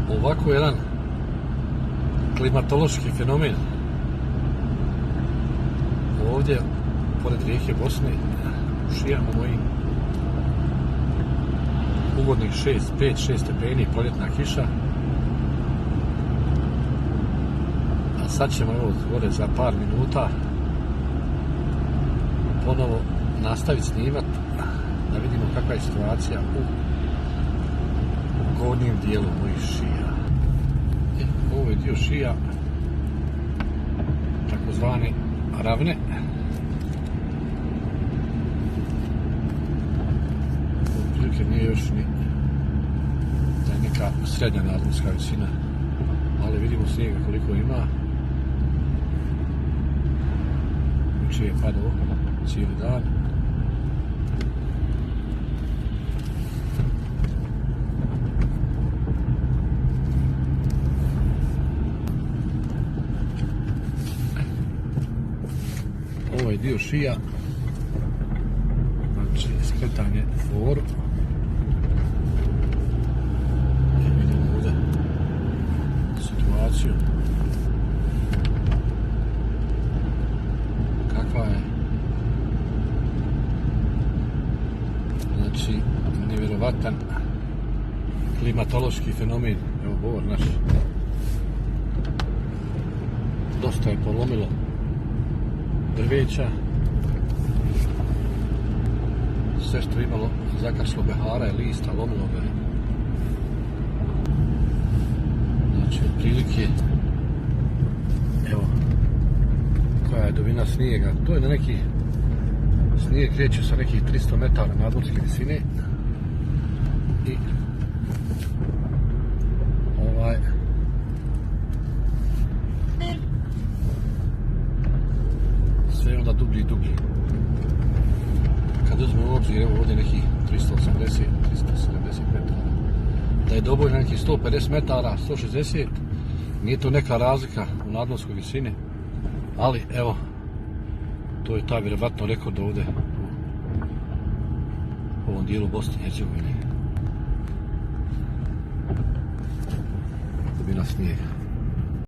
ovako jedan klimatološki fenomen ovdje pored rijeke Bosne u šijama mojim, ugodnih 5-6 stepeni, proljetna kiša. A sad ćemo evo gore za par minuta ponovo nastaviti snimat da vidimo kakva je situacija u gornjem dijelu mojih šija. Ovo je dio šija takozvane ravne. Otprilike nije još ni da je neka srednja nadmorska visina, ali vidimo snijega koliko ima. Jučer je padao cijeli dan. Ovo je dio šija, znači skretanje foru. Vidimo ovdje situaciju kakva je, znači nevjerovatan klimatološki fenomen. Evo Bor naš, dosta je polomilo drveća, sve što je imalo zakaslo behara i lista, lomilo ga. Znači otprilike evo koja je dubina snijega, to je na neki snijeg kreće sa nekih 300 metara nadmorske visine i sve je onda dublji i dublji. Kad uzmemo u obzir, evo ovdje nekih 380-370 metara, da je doboj na nekih 150 metara, 160, nije to neka razlika u nadmorskoj visini, ali evo, to je ta vjerovatno rekord ovdje u ovom dijelu Bosne i Hercegovine. Dubina snijega.